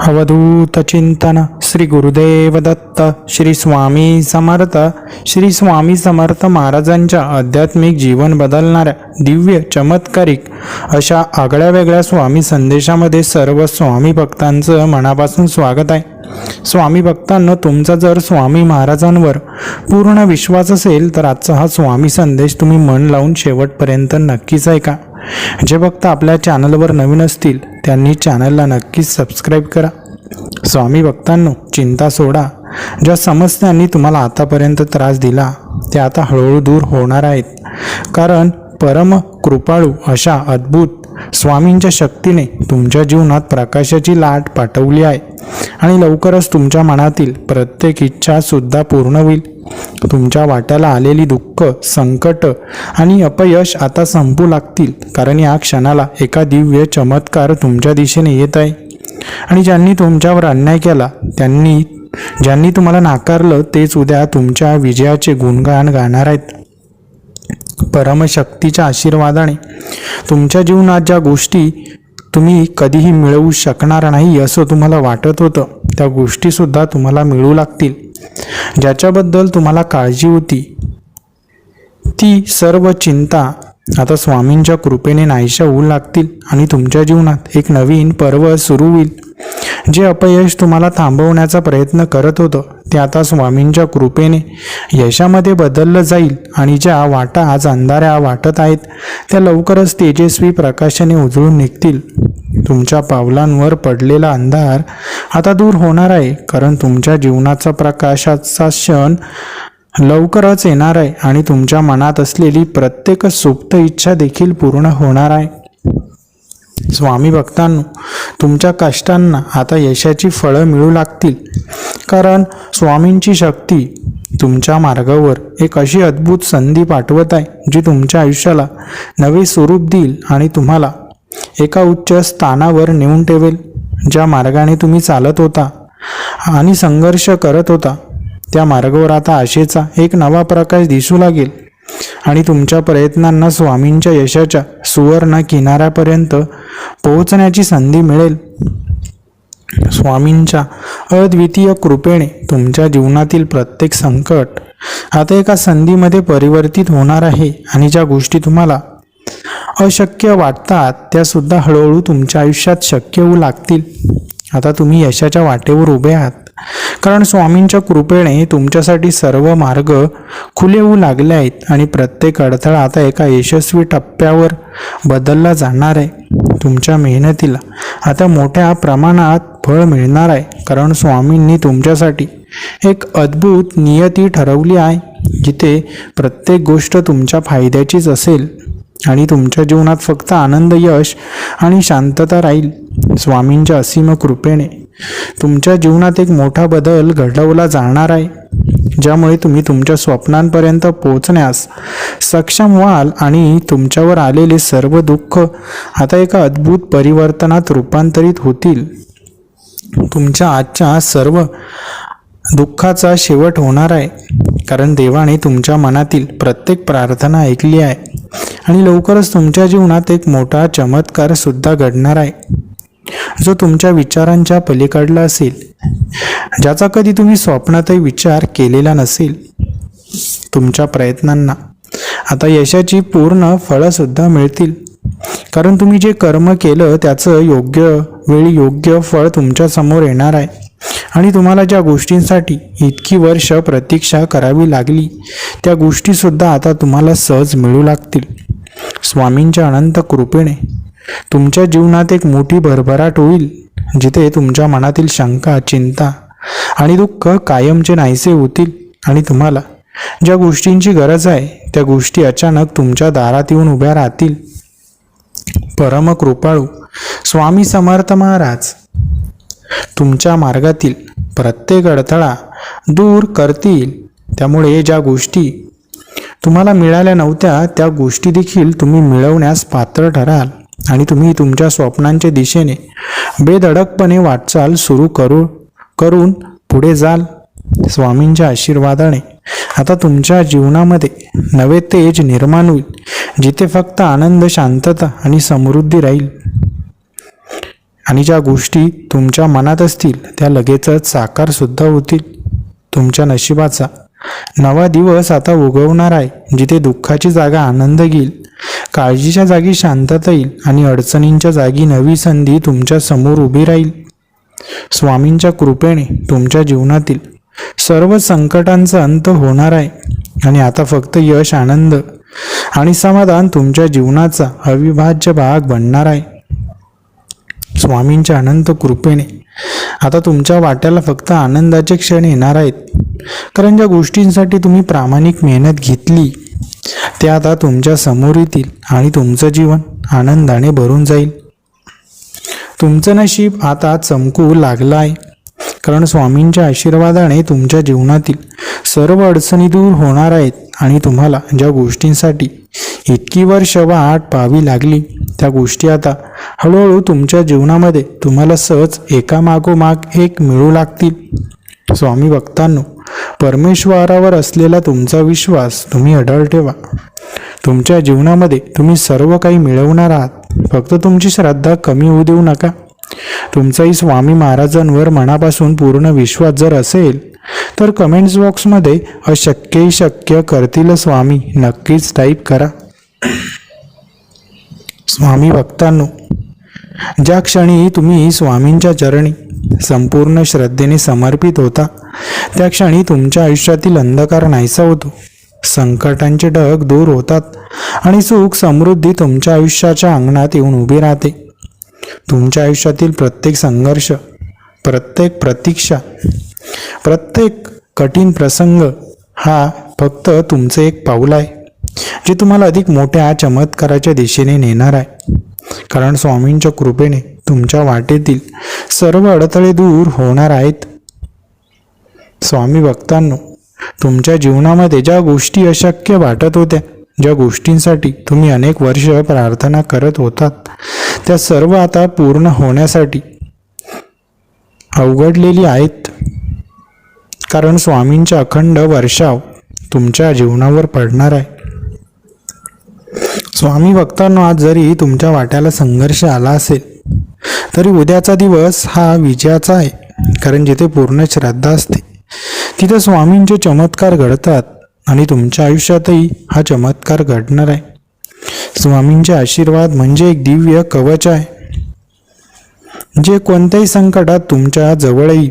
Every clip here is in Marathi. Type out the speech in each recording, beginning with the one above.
अवधूत चिंतन श्री गुरुदेव दत्त श्री स्वामी समर्थ. श्री स्वामी समर्थ महाराजांच्या आध्यात्मिक जीवन बदलणाऱ्या दिव्य चमत्कारिक अशा आगळ्या वेगळ्या स्वामी संदेशामध्ये सर्व स्वामी भक्तांचं मनापासून स्वागत आहे. स्वामी भक्तांनो, तुमचा जर स्वामी महाराजांवर पूर्ण विश्वास असेल तर आजचा हा स्वामी संदेश तुम्ही मन लावून शेवटपर्यंत नक्कीच ऐका. जे भक्त आपल्या चॅनलवर नवीन असतील त्यांनी चॅनलला नक्कीच सबस्क्राईब करा. स्वामी भक्तांनो, चिंता सोडा. ज्या समस्यांनी तुम्हाला आतापर्यंत त्रास दिला ते आता हळूहळू दूर होणार आहेत. कारण परम कृपाळू अशा अद्भुत स्वामींच्या शक्तीने तुमच्या जीवनात प्रकाशाची लाट पाठवली आहे आणि लवकरच तुमच्या मनातील प्रत्येक इच्छा सुद्धा पूर्ण होईल. तुमच्या वाट्याला आलेली दुःख, संकट आणि अपयश आता संपू लागतील. कारण या क्षणाला एका दिव्य चमत्कार तुमच्या दिशेने येत आहे. आणि ज्यांनी तुमच्यावर अन्याय केला, ज्यांनी तुम्हाला नाकारलं, तेच उद्या तुमच्या विजयाचे गुणगान गाणार आहेत. परमशक्तीच्या आशीर्वादाने तुमच्या जीवनात ज्या गोष्टी तुम्ही कधीही मिळवू शकणार नाही असं तुम्हाला वाटत होतं, त्या गोष्टीसुद्धा तुम्हाला मिळू लागतील. ज्याच्याबद्दल तुम्हाला काळजी होती ती सर्व चिंता आता स्वामींच्या कृपेने नाहीशा होऊ लागतील आणि तुमच्या जीवनात एक नवीन पर्व सुरू होईल. जे अपयश तुम्हाला थांबवण्याचा प्रयत्न करत होतं ते आता स्वामींच्या कृपेने यशामध्ये बदललं जाईल. आणि ज्या वाटा आज अंधाऱ्या वाटत आहेत त्या लवकरच तेजस्वी प्रकाशाने उजळून निघतील. तुमच्या पावलांवर पडलेला अंधार आता दूर होणार आहे. कारण तुमच्या जीवनाचा प्रकाशाचा क्षण लवकरच येणार आहे आणि तुमच्या मनात असलेली प्रत्येक सुप्त इच्छा देखील पूर्ण होणार आहे. स्वामी भक्तांनो, तुमच्या कष्टांना आता यशाची फळं मिळू लागतील. कारण स्वामींची शक्ती तुमच्या मार्गावर एक अशी अद्भुत संधी पाठवत आहे जी तुमच्या आयुष्याला नवे स्वरूप देईल आणि तुम्हाला एका उच्च स्थानावर नेऊन ठेवेल. ज्या मार्गाने तुम्ही चालत होता आणि संघर्ष करत होता त्या मार्गावर आता आशेचा एक नवा प्रकाश दिसू लागेल आणि तुमच्या प्रयत्नांना स्वामींच्या यशाच्या सुवर्ण किनाऱ्यापर्यंत पोहोचण्याची संधी मिळेल. स्वामींच्या अद्वितीय कृपेने तुमच्या जीवनातील प्रत्येक संकट आता एका संधीमध्ये परिवर्तित होणार आहे आणि ज्या गोष्टी तुम्हाला अशक्य वाटतात त्या सुद्धा हळूहळू तुमच्या आयुष्यात शक्य होऊ लागतील. आता तुम्ही यशाच्या वाटेवर उभे आहात. कारण स्वामींच्या कृपेने तुमच्यासाठी सर्व मार्ग खुले होऊ लागले आहेत आणि प्रत्येक अडथळा आता एका यशस्वी टप्प्यावर बदलला जाणार आहे. तुमच्या मेहनतीला आता मोठ्या प्रमाणात फळ मिळणार आहे. कारण स्वामींनी तुमच्यासाठी एक अद्भुत नियती ठरवली आहे जिथे प्रत्येक गोष्ट तुमच्या फायद्याचीच असेल आणि तुमच्या जीवनात फक्त आनंद, यश आणि शांतता राहील. स्वामींच्या असीम कृपेने तुमच्या जीवनात एक मोठा बदल घडवला जाणार आहे ज्यामुळे तुम्ही तुमच्या स्वप्नांपर्यंत पोहोचण्यास सक्षम व्हाल आणि तुमच्यावर आलेले सर्व दुःख आता एका अद्भुत परिवर्तनात रूपांतरित होतील. तुमच्या आजच्या सर्व दुःखाचा शेवट होणार आहे. कारण देवाने तुमच्या मनातील प्रत्येक प्रार्थना ऐकली आहे आणि लवकरच तुमच्या जीवनात एक मोठा चमत्कार सुद्धा घडणार आहे जो तुमच्या विचारांच्या पलीकडला असेल, ज्याचा कधी तुम्ही स्वप्नातही विचार केलेला नसेल. तुमच्या प्रयत्नांना आता यशाची पूर्ण फळं सुद्धा मिळतील. कारण तुम्ही जे कर्म केलं त्याचं योग्य वेळी योग्य फळ तुमच्या समोर येणार आहे आणि तुम्हाला ज्या गोष्टींसाठी इतकी वर्ष प्रतीक्षा करावी लागली त्या गोष्टीसुद्धा आता तुम्हाला सहज मिळू लागतील. स्वामींच्या अनंत कृपेने तुमच्या जीवनात एक मोठी भरभराट होईल जिथे तुमच्या मनातील शंका, चिंता आणि दुःख कायमचे नाहीसे होतील आणि तुम्हाला ज्या गोष्टींची गरज आहे त्या गोष्टी अचानक तुमच्या दारात येऊन उभ्या राहतील. परम कृपाळू स्वामी समर्थ महाराज तुमच्या मार्गातील प्रत्येक अडथळा दूर करतील. त्यामुळे ज्या गोष्टी तुम्हाला मिळाल्या नव्हत्या त्या गोष्टी देखील तुम्ही मिळवण्यास पात्र ठराल आणि तुम्ही तुमच्या स्वप्नांच्या दिशेने बेधडकपणे वाटचाल सुरू करून पुढे जाल. स्वामींच्या आशीर्वादाने आता तुमच्या जीवनामध्ये नवे तेज निर्माण होईल जिथे फक्त आनंद, शांतता आणि समृद्धी राहील. आणि ज्या गोष्टी तुमच्या मनात असतील त्या लगेचच साकार सुद्धा होतील. तुमच्या नशिबाचा नवा दिवस आता उगवणार आहे, जिथे दुःखाची जागा आनंद घेईल, काळजीच्या जागी शांतता येईल आणि अडचणींच्या जागी नवी संधी तुमच्या समोर उभी राहील. स्वामींच्या कृपेने तुमच्या जीवनातील सर्व संकटांचा अंत होणार आहे आणि आता फक्त यश, आनंद आणि समाधान तुमच्या जीवनाचा अविभाज्य भाग बनणार आहे. स्वामींच्या अनंत कृपेने आता तुमच्या वाट्याला फक्त आनंदाचे क्षण येणार आहेत, कारण ज्या गोष्टींसाठी तुम्ही प्रामाणिक मेहनत घेतली त्या आता तुमच्या समोर येतील आणि तुमचं जीवन आनंदाने भरून जाईल. तुमचं नशीब आता चमकू लागलं आहे, कारण स्वामींच्या आशीर्वादाने तुमच्या जीवनातील सर्व अडचणी दूर होणार आहेत आणि तुम्हाला ज्या गोष्टींसाठी इतकी वर्ष वाट पाहावी लागली त्या गोष्टी आता हळूहळू तुमच्या जीवनामध्ये तुम्हाला सहज एकामागोमाग एक मिळू लागतील. स्वामी भक्तांनो, परमेश्वरावर असलेला तुमचा विश्वास तुम्ही अढळ ठेवा. तुमच्या जीवनामध्ये तुम्ही सर्व काही मिळवणार आहात, फक्त तुमची श्रद्धा कमी होऊ देऊ नका. तुमचाही स्वामी महाराजांवर मनापासून पूर्ण विश्वास जर असेल तर कमेंट्स बॉक्समध्ये अशक्यही शक्य करतील स्वामी नक्कीच टाईप करा. स्वामी भक्तांनो, ज्या क्षणी तुम्ही स्वामींच्या चरणी संपूर्ण श्रद्धेने समर्पित होता त्या क्षणी तुमच्या आयुष्यातील अंधकार नाहीसा होतो, संकटांचे ढग दूर होतात आणि सुख समृद्धी तुमच्या आयुष्याच्या अंगणात येऊन उभी राहते. तुमच्या आयुष्यातील प्रत्येक संघर्ष, प्रत्येक प्रतीक्षा, प्रत्येक कठीण प्रसंग हा फक्त तुमचे एक पाऊल आहे, जे तुम्हाला अधिक मोठ्या चमत्काराच्या दिशेने नेणार आहे. कारण स्वामींच्या कृपेने तुमच्या वाटेतील सर्व अडथळे दूर होणार आहेत. स्वामी भक्तांनो, तुमच्या जीवनामध्ये ज्या गोष्टी अशक्य वाटत होत्या, ज्या गोष्टींसाठी तुम्ही अनेक वर्ष प्रार्थना करत होतात, त्या सर्व आता पूर्ण होण्यासाठी अवघडलेली आहेत. कारण स्वामींचा अखंड वर्षाव तुमच्या जीवनावर पडणार आहे. स्वामी भक्तांनो, आज जरी तुमच्या वाट्याला संघर्ष आला असेल तरी उद्याचा दिवस हा विजयाचा आहे. कारण जिथे पूर्ण श्रद्धा असते तिथे स्वामींचे चमत्कार घडतात आणि तुमच्या आयुष्यातही हा चमत्कार घडणार आहे. स्वामींचे आशीर्वाद म्हणजे एक दिव्य कवच आहे, जे कोणत्याही संकटात तुमच्या जवळही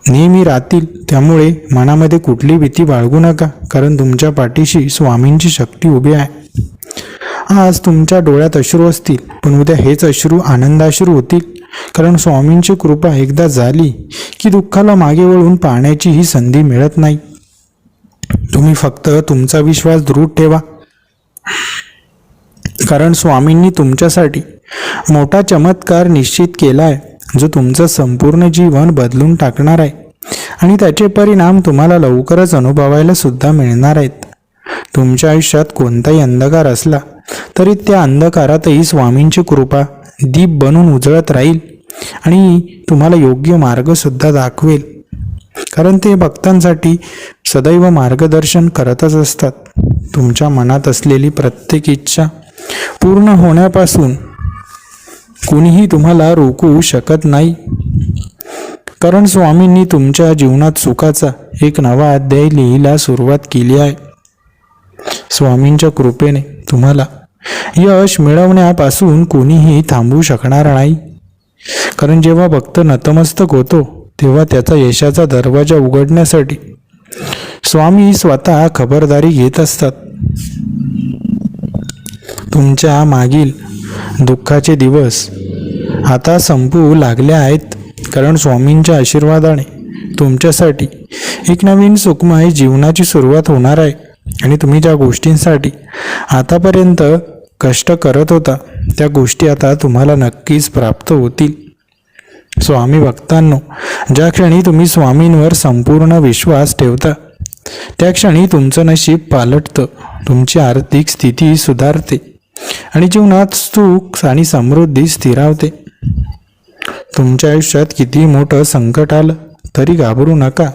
नेहमी राहतील. त्यामुळे मनामध्ये कुठली भीती बाळगू नका, कारण तुमच्या पाठीशी स्वामींची शक्ती उभी आहे. आज तुमच्या डोळ्यात अश्रू असतील, पण उद्या हेच अश्रू आनंदाश्रू होतील. कारण स्वामींची कृपा एकदा झाली की दुःखाला मागे वळून पाहण्याची ही संधी मिळत नाही. तुम्ही फक्त तुमचा विश्वास दृढ ठेवा, कारण स्वामींनी तुमच्यासाठी मोठा चमत्कार निश्चित केला आहे, जो तुमचं संपूर्ण जीवन बदलून टाकणार आहे आणि त्याचे परिणाम तुम्हाला लवकरच अनुभवायला सुद्धा मिळणार आहेत. तुमच्या आयुष्यात कोणताही अंधकार असला तरी त्या अंधकारातही स्वामींची कृपा दीप बनून उजळत राहील आणि तुम्हाला योग्य मार्ग सुद्धा दाखवेल. कारण ते भक्तांसाठी सदैव मार्गदर्शन करतच असतात. तुमच्या मनात असलेली प्रत्येक इच्छा पूर्ण होण्यापासून कुणीही तुम्हाला रोखू शकत नाही. कारण स्वामींनी तुमच्या जीवनात सुखाचा एक नवा अध्याय लिहायला सुरुवात केली आहे. स्वामींच्या कृपेने तुम्हाला यश मिळवण्यापासून कोणीही थांबवू शकणार नाही. कारण जेव्हा भक्त नतमस्तक होतो तेव्हा त्याचा यशाचा दरवाजा उघडण्यासाठी स्वामी स्वतः खबरदारी घेत असतात. तुमच्या मागील दुःखाचे दिवस आता संपू लागले आहेत, कारण स्वामींच्या आशीर्वादाने तुमच्यासाठी एक नवीन सुखमय जीवनाची सुरुवात होणार आहे आणि तुम्ही ज्या गोष्टींसाठी आतापर्यंत कष्ट करत होता त्या गोष्टी आता तुम्हाला नक्कीच प्राप्त होतील. स्वामी भक्तांनो, ज्या क्षणी तुम्ही स्वामींवर संपूर्ण विश्वास ठेवता त्या क्षणी तुमचं नशीब पालटतं, तुमची आर्थिक स्थिती सुधारते आणि जीवनात सुख आणि समृद्धी स्थिरावते. तुमच्या आयुष्यात किती मोठं संकट आलं तरी घाबरू नका,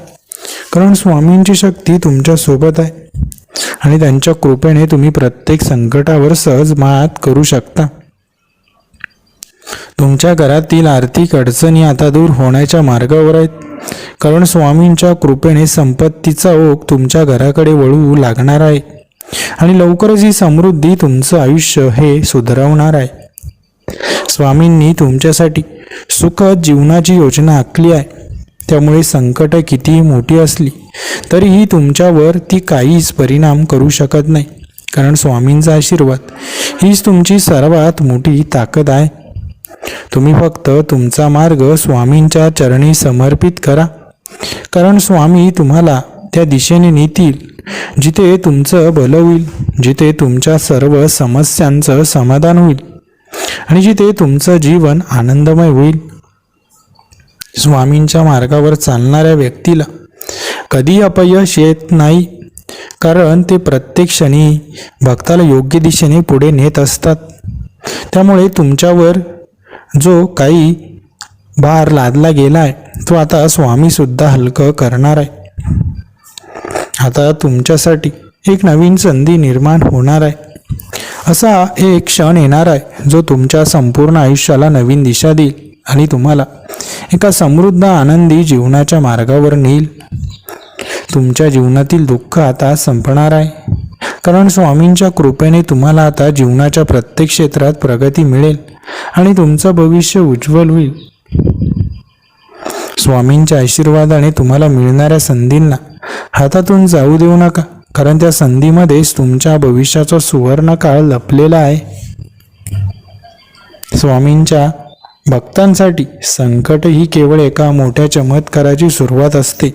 कारण स्वामींची शक्ती तुमच्या सोबत आहे आणि त्यांच्या कृपेने तुम्ही प्रत्येक संकटावर सहज मात करू शकता. तुमच्या घरातील आर्थिक अडचणी आता दूर होण्याच्या मार्गावर आहेत, कारण स्वामींच्या कृपेने संपत्तीचा ओघ तुमच्या घराकडे वळू लागणार आहे आणि लवकरच ही समृद्धी तुमचं आयुष्य हे सुधारवणार आहे. स्वामींनी तुमच्यासाठी सुखद जीवनाची योजना आखली आहे, त्यामुळे संकट कितीही मोठी असली तरीही तुमच्यावर ती काहीच परिणाम करू शकत नाही, कारण स्वामींचा आशीर्वाद हीच तुमची सर्वात मोठी ताकद आहे. तुम्ही फक्त तुमचा मार्ग स्वामींच्या चरणी समर्पित करा, कारण स्वामी तुम्हाला त्या दिशेने नेतील जिथे तुमचं भलं होईल, जिथे तुमच्या सर्व समस्यांचं समाधान होईल आणि जिथे तुमचं जीवन आनंदमय होईल. स्वामींच्या मार्गावर चालणाऱ्या व्यक्तीला कधी अपयश येत नाही, कारण ते प्रत्येक क्षणी भक्ताला योग्य दिशेने पुढे नेत असतात. त्यामुळे तुमच्यावर जो काही भार लादला गेला आहे तो आता स्वामी सुद्धा हलकं करणार आहे. आता तुमच्यासाठी एक नवीन संधी निर्माण होणार आहे. असा एक क्षण येणार आहे जो तुमच्या संपूर्ण आयुष्याला नवीन दिशा देईल आणि तुम्हाला एका समृद्ध आनंदी जीवनाच्या मार्गावर नेईल. तुमच्या जीवनातील दुःख आता संपणार आहे, कारण स्वामींच्या कृपेने तुम्हाला आता जीवनाच्या प्रत्येक क्षेत्रात प्रगती मिळेल आणि तुमचं भविष्य उज्ज्वल होईल. स्वामींच्या आशीर्वादाने तुम्हाला मिळणाऱ्या संधींना हातातून जाऊ देऊ नका, कारण त्या संधीमध्येच तुमच्या भविष्याचा सुवर्ण काळ लपलेला आहे. स्वामींच्या भक्तांसाठी संकट ही केवळ एका मोठ्या चमत्काराची सुरुवात असते.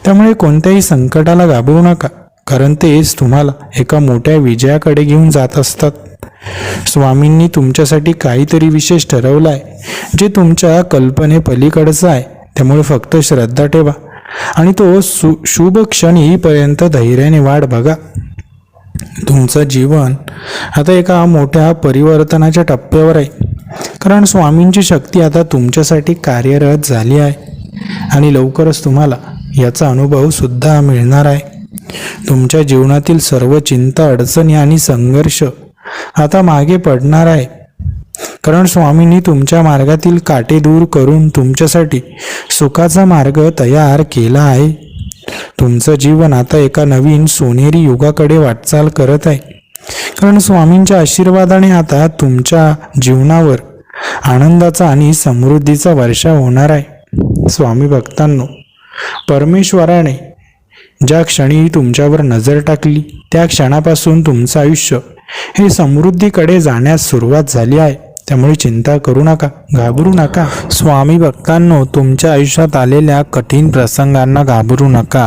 त्यामुळे कोणत्याही संकटाला घाबरू नका, कारण तेच तुम्हाला एका मोठ्या विजयाकडे घेऊन जात असतात. स्वामींनी तुमच्यासाठी काहीतरी विशेष ठरवलं आहे, जे तुमच्या कल्पनेपलीकडचं आहे. त्यामुळे फक्त श्रद्धा ठेवा आणि तो शुभ क्षण येईपर्यंत धैर्याने वाट बघा. तुमचं जीवन आता एका मोठ्या परिवर्तनाच्या टप्प्यावर आहे, कारण स्वामींची शक्ती आता तुमच्यासाठी कार्यरत झाली आहे आणि लवकरच तुम्हाला याचा अनुभव सुद्धा मिळणार आहे. तुमच्या जीवनातील सर्व चिंता, अडचणी आणि संघर्ष आता मागे पडणार आहे, कारण स्वामींनी तुमच्या मार्गातील काटे दूर करून तुमच्यासाठी सुखाचा मार्ग तयार केला आहे. तुमचं जीवन आता एका नवीन सोनेरी युगाकडे वाटचाल करत आहे, कारण स्वामींच्या आशीर्वादाने आता तुमच्या जीवनावर आनंदाचा आणि समृद्धीचा वर्षाव होणार आहे. स्वामी भक्तांनो, परमेश्वराने ज्या क्षणी तुमच्यावर नजर टाकली त्या क्षणापासून तुमचं आयुष्य हे समृद्धीकडे जाण्यास सुरुवात झाली आहे. त्यामुळे चिंता करू नका, घाबरू नका. स्वामी भक्तांनो, तुमच्या आयुष्यात आलेल्या कठीण प्रसंगांना घाबरू नका,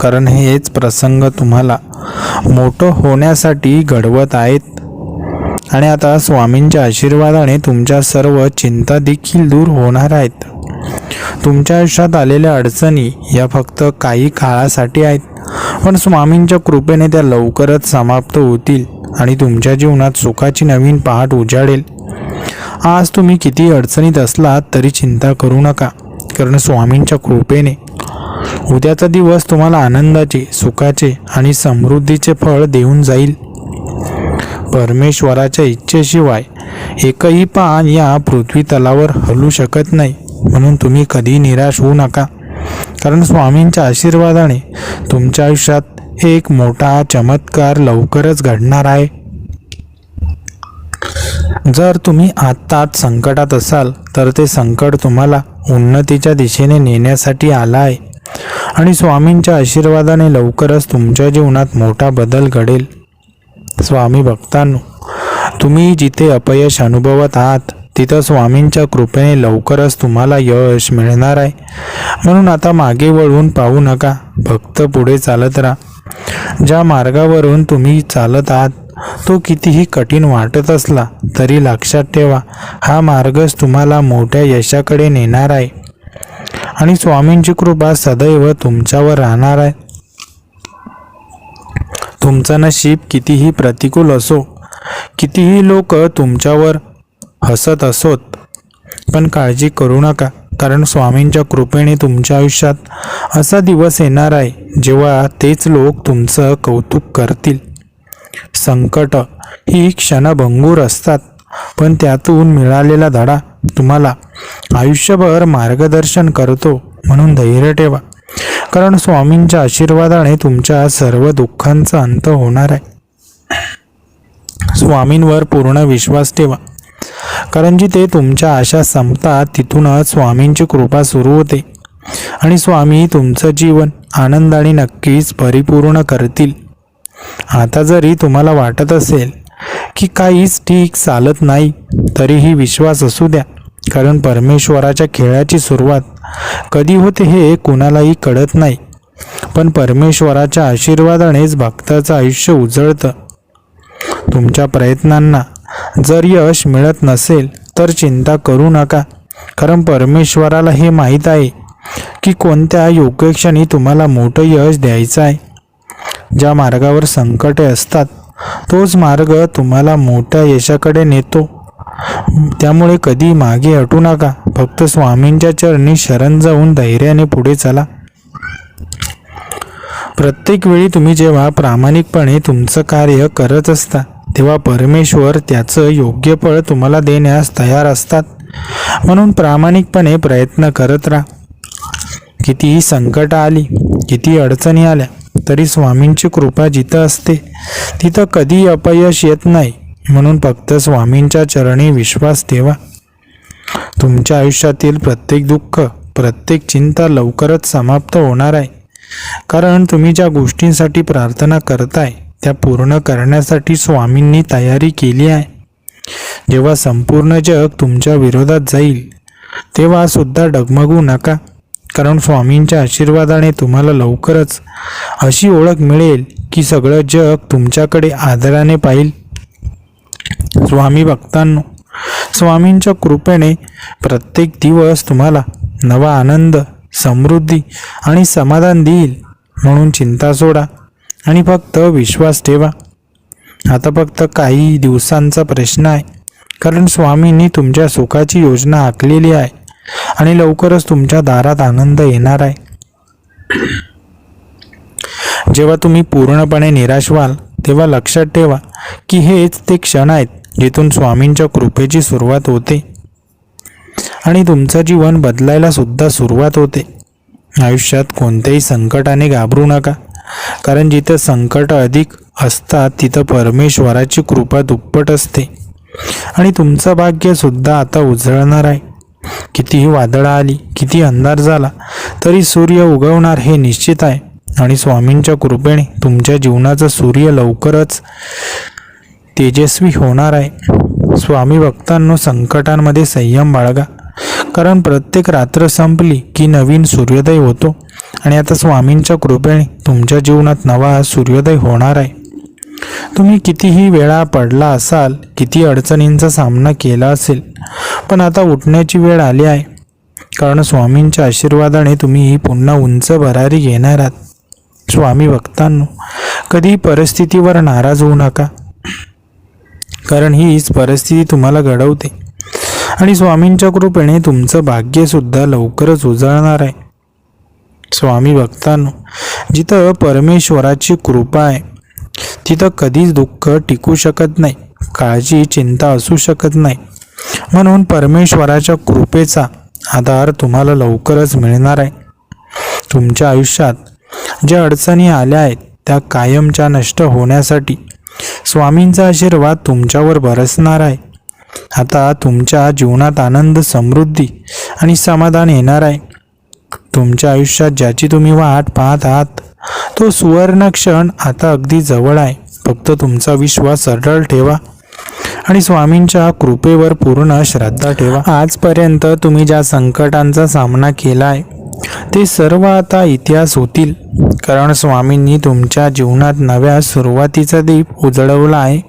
कारण हेच प्रसंग तुम्हाला मोठं होण्यासाठी घडवत आहेत. आणि आता स्वामींच्या आशीर्वादाने तुमच्या सर्व चिंता देखील दूर होणार आहेत. तुमच्या आयुष्यात आलेल्या अडचणी या फक्त काही काळासाठी आहेत, पण स्वामींच्या कृपेने त्या लवकरच समाप्त होतील आणि तुमच्या जीवनात सुखाची नवीन पहाट उजाडेल. आज तुम्ही किती अडचणीत असलात तरी चिंता करू नका, कारण स्वामींच्या कृपेने उद्याचा दिवस तुम्हाला आनंदाचे, सुखाचे आणि समृद्धीचे फळ देऊन जाईल. परमेश्वराच्या इच्छेशिवाय एकही पान या पृथ्वी तलावर हलू शकत नाही, म्हणून तुम्ही कधी निराश होऊ नका, कारण स्वामींच्या आशीर्वादाने तुमच्या आयुष्यात एक मोठा चमत्कार लवकरच घडणार आहे. जर तुम्ही आत्ताच संकटात असाल तर ते संकट तुम्हाला उन्नतीच्या दिशेने नेण्यासाठी आलं आहे आणि स्वामींच्या आशीर्वादाने लवकरच तुमच्या जीवनात मोठा बदल घडेल. स्वामी भक्तांनो, तुम्ही जिथे अपयश अनुभवत आहात तिथं स्वामींच्या कृपेने लवकरच तुम्हाला यश मिळणार आहे. म्हणून आता मागे वळून पाहू नका, फक्त पुढे चालत राहा. ज्या मार्गावरून तुम्ही चालत आहात तो कितीही कठीण वाटत असला तरी लक्षात ठेवा, हा मार्गच तुम्हाला मोठ्या यशाकडे नेणार आहे आणि स्वामींची कृपा सदैव तुमच्यावर राहणार आहे. तुमचं नशीब कितीही प्रतिकूल असो, कितीही लोक तुमच्यावर हसत असोत, पण काळजी करू नका, कारण स्वामींच्या कृपेने तुमच्या आयुष्यात असा दिवस येणार आहे जेव्हा तेच लोक तुमचं कौतुक करतील. संकट ही क्षणभंगूर असतात, पण त्यातून मिळालेला धडा तुम्हाला आयुष्यभर मार्गदर्शन करतो. म्हणून धैर्य ठेवा, कारण स्वामींच्या आशीर्वादाने तुमच्या सर्व दुःखांचा अंत होणार आहे. स्वामींवर पूर्ण विश्वास ठेवा, कारण जिथे तुमच्या आशा संपतात तिथूनच स्वामींची कृपा सुरू होते आणि स्वामी तुमचं जीवन आनंदाने नक्कीच परिपूर्ण करतील. आता जरी तुम्हाला वाटत असेल की काहीच ठीक चालत नाही, तरीही विश्वास असू द्या, कारण परमेश्वराच्या खेळाची सुरुवात कधी होते हे कुणालाही कळत नाही, पण परमेश्वराच्या आशीर्वादानेच भक्ताचं आयुष्य उजळतं. तुमच्या प्रयत्नांना जर यश मिळत नसेल तर चिंता करू नका, कारण परमेश्वराला हे माहीत आहे की कोणत्या योग्य क्षणी तुम्हाला मोठं यश द्यायचं आहे. ज्या मार्गावर संकटे असतात तोच मार्ग तुम्हाला मोठ्या यशाकडे नेतो. त्यामुळे कधी मागे हटू नका, फक्त स्वामींच्या चरणी शरण जाऊन धैर्याने पुढे चला. प्रत्येक वेळी तुम्ही जेव्हा प्रामाणिकपणे तुमचं कार्य करत असता तेव्हा परमेश्वर त्याचं योग्य फळ तुम्हाला देण्यास तयार असतात. म्हणून प्रामाणिकपणे प्रयत्न करत राहा. कितीही संकट आली, किती अडचणी आल्या, तरी स्वामींची कृपा जिथं असते तिथं कधी अपयश येत नाही. म्हणून फक्त स्वामींच्या चरणी विश्वास ठेवा. तुमच्या आयुष्यातील प्रत्येक दुःख, प्रत्येक चिंता लवकरच समाप्त होणार आहे, कारण तुम्ही ज्या गोष्टींसाठी प्रार्थना करताय त्या पूर्ण करण्यासाठी स्वामींनी तयारी केली आहे. जेव्हा संपूर्ण जग तुमच्या विरोधात जाईल तेव्हा सुद्धा डगमगू नका, कारण स्वामींच्या आशीर्वादाने तुम्हाला लवकरच अशी ओळख मिळेल की सगळं जग तुमच्याकडे आदराने पाहिल. स्वामी भक्तांनो, स्वामींच्या कृपेने प्रत्येक दिवस तुम्हाला नवा आनंद, समृद्धी आणि समाधान देईल. म्हणून चिंता सोडा आणि फक्त विश्वास ठेवा. आता फक्त काही दिवसांचा प्रश्न आहे, कारण स्वामींनी तुमच्या सुखाची योजना आखलेली आहे आणि लवकरच तुमच्या दारात आनंद येणार आहे. जेव्हा तुम्ही पूर्णपणे निराश व्हाल तेव्हा लक्षात ठेवा की हेच ते क्षण आहेत जिथून स्वामींच्या कृपेची सुरुवात होते आणि तुमचं जीवन बदलायला सुद्धा सुरुवात होते. आयुष्यात कोणत्याही संकटाने घाबरू नका, कारण जिथं संकट अधिक असतात तिथं परमेश्वराची कृपा दुप्पट असते आणि तुमचं भाग्य सुद्धा आता उजळणार आहे. कितीही वादळं आली, किती अंधार झाला, तरी सूर्य उगवणार हे निश्चित आहे आणि स्वामींच्या कृपेने तुमच्या जीवनाचा सूर्य लवकरच तेजस्वी होणार आहे. स्वामी भक्तांनो, संकटांमध्ये संयम बाळगा, कारण प्रत्येक रात्र संपली की नवीन सूर्योदय होतो आणि आता स्वामींच्या कृपेने तुमच्या जीवनात नवा सूर्योदय होणार आहे. तुम्ही कितीही वेळा पडला असाल, किती अडचणींचा सामना केला असेल, पण आता उठण्याची वेळ आली आहे, कारण स्वामींच्या आशीर्वादाने तुम्ही पुन्हा उंच भरारी घेणार आहात. स्वामी भक्तांनो, कधी परिस्थितीवर नाराज होऊ नका, कारण हीच परिस्थिती तुम्हाला घडवते आणि स्वामींच्या कृपेने तुमचं भाग्यसुद्धा लवकरच उजळणार आहे. स्वामी भक्तांनो, जिथं परमेश्वराची कृपा आहे तिथं कधीच दुःख टिकू शकत नाही, काळजी, चिंता असू शकत नाही. म्हणून परमेश्वराच्या कृपेचा आधार तुम्हाला लवकरच मिळणार आहे. तुमच्या आयुष्यात ज्या अडचणी आल्या आहेत त्या कायमच्या नष्ट होण्यासाठी स्वामींचा आशीर्वाद तुमच्यावर बरसणार आहे. आता तुमच्या जीवनात आनंद, समृद्धी आणि समाधान येणार आहे. तुमच्या आयुष्यात ज्याची तुम्ही वाट पाहत आहात तो सुवर्ण क्षण आता अगदी जवळ आहे. फक्त तुमचा विश्वास अढळ ठेवा आणि स्वामींच्या कृपेवर पूर्ण श्रद्धा ठेवा. आजपर्यंत तुम्ही ज्या संकटांचा सामना केला आहे ते सर्व आता इतिहास होतील, कारण स्वामींनी तुमच्या जीवनात नव्या सुरुवातीचा दीप उजळवला आहे.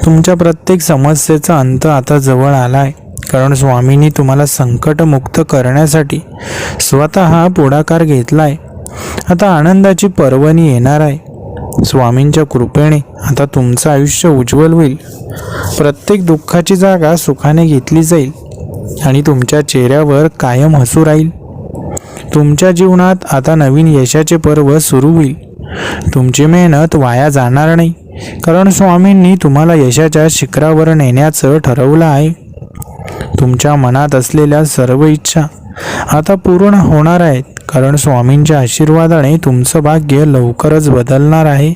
तुमच्या प्रत्येक समस्येचा अंत आता जवळ आला आहे, कारण स्वामींनी तुम्हाला संकटमुक्त करण्यासाठी स्वतः पुढाकार घेतला आहे. आता आनंदाची पर्वणी येणार आहे. स्वामींच्या कृपेने आता तुमचं आयुष्य उज्ज्वल होईल. प्रत्येक दुःखाची जागा सुखाने घेतली जाईल आणि तुमच्या चेहऱ्यावर कायम हसू राहील. तुमच्या जीवनात आता नवीन यशाचे पर्व सुरू होईल. तुमची मेहनत वाया जाणार नाही कारण स्वामींनी तुम्हाला यशाच्या शिखरावर नेण्याचं ठरवलं आहे. तुमच्या मनात असलेल्या सर्व इच्छा आता पूर्ण होणार आहेत, कारण स्वामींच्या आशीर्वादाने तुमचं भाग्य लवकरच बदलणार आहे.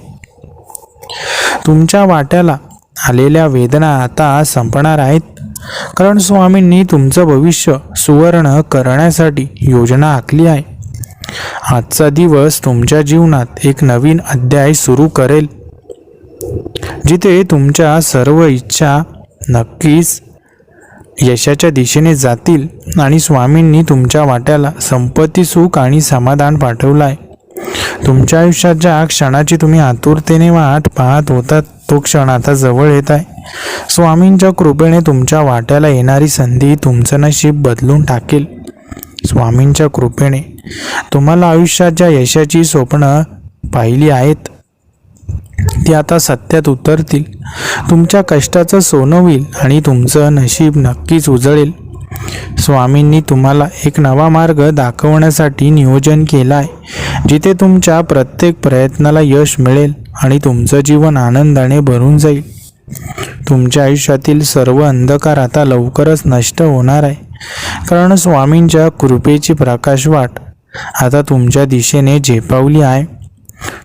तुमच्या वाट्याला आलेल्या वेदना आता संपणार आहेत, कारण स्वामींनी तुमचं भविष्य सुवर्ण करण्यासाठी योजना आखली आहे. आजचा दिवस तुमच्या जीवनात एक नवीन अध्याय सुरू करेल, जिथे तुमच्या सर्व इच्छा नक्कीच यशाच्या दिशेने जातील आणि स्वामींनी तुमच्या वाट्याला संपत्ती, सुख आणि समाधान पाठवलं आहे. तुमच्या आयुष्यात ज्या क्षणाची तुम्ही आतुरतेने वाट पाहत होतात, तो क्षण आता जवळ येत आहे. स्वामींच्या कृपेने तुमच्या वाट्याला येणारी संधी तुमचं नशीब बदलून टाकेल. स्वामींच्या कृपेने तुम्हाला आयुष्यात ज्या यशाची स्वप्न पाहिली आहेत, ती आता सत्यात उतरतील. तुमच्या कष्टाचं सोनं होईल आणि तुमचं नशीब नक्कीच उजळेल. स्वामींनी तुम्हाला एक नवा मार्ग दाखवण्यासाठी नियोजन केलं आहे, जिथे तुमच्या प्रत्येक प्रयत्नाला यश मिळेल आणि तुमचं जीवन आनंदाने भरून जाईल. तुमच्या आयुष्यातील सर्व अंधकार आता लवकरच नष्ट होणार आहे, कारण स्वामींच्या कृपेची प्रकाशवाट आता तुमच्या दिशेने झेपावली आहे.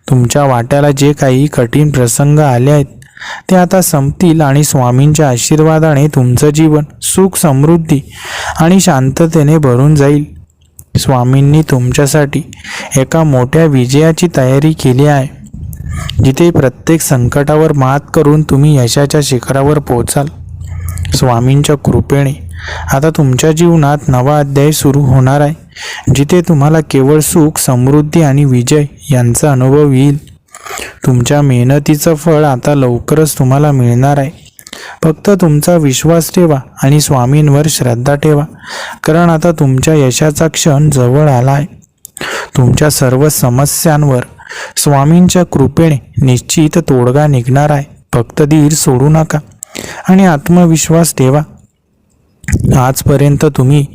तुमच्या वाट्याला जे काही कठीण प्रसंग आले आहेत, ते आता संपतील आणि स्वामींच्या आशीर्वादाने तुमचं जीवन सुख, समृद्धी आणि शांततेने भरून जाईल. स्वामींनी तुमच्यासाठी एका मोठ्या विजयाची तयारी केली आहे, जिथे प्रत्येक संकटावर मात करून तुम्ही यशाच्या शिखरावर पोहोचाल. स्वामींच्या कृपेने आता तुमच्या जीवनात नवा अध्याय सुरू होणार आहे, जिथे तुम्हाला केवळ सुख, समृद्धी आणि विजय यांचा अनुभव येईल. तुमच्या मेहनतीचं फळ आता लवकरच तुम्हाला मिळणार आहे. फक्त तुमचा विश्वास ठेवा आणि स्वामींवर श्रद्धा ठेवा, कारण आता तुमच्या यशाचा क्षण जवळ आला आहे. तुमच्या सर्व समस्यांवर स्वामींच्या कृपेने निश्चित तोडगा निघणार आहे. फक्त धीर सोडू नका आणि आत्मविश्वास ठेवा. आजपर्यंत तुम्ही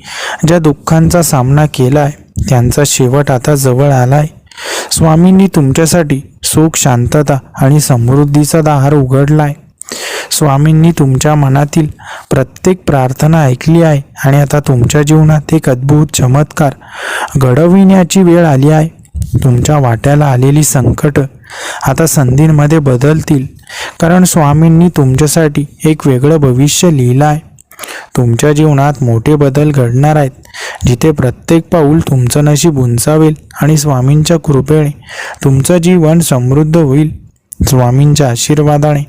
ज्या दुःखांचा सामना केला आहे, त्यांचा शेवट आता जवळ आला आहे. स्वामींनी तुमच्यासाठी सुख, शांतता आणि समृद्धीचा दार उघडला आहे. स्वामींनी तुमच्या मनातील प्रत्येक प्रार्थना ऐकली आहे आणि आता तुमच्या जीवनात एक अद्भुत चमत्कार घडविण्याची वेळ आली आहे. तुमच्या वाट्याला आलेली संकट आता संधींमध्ये बदलतील, कारण स्वामींनी तुमच्यासाठी एक वेगळं भविष्य लिहिलं आहे. तुमच्या जीवनात मोठे बदल घडणार आहेत, जिथे प्रत्येक पाऊल तुमचं नशीब उंचावेल आणि स्वामींच्या कृपेने तुमचं जीवन समृद्ध होईल. स्वामींच्या आशीर्वादाने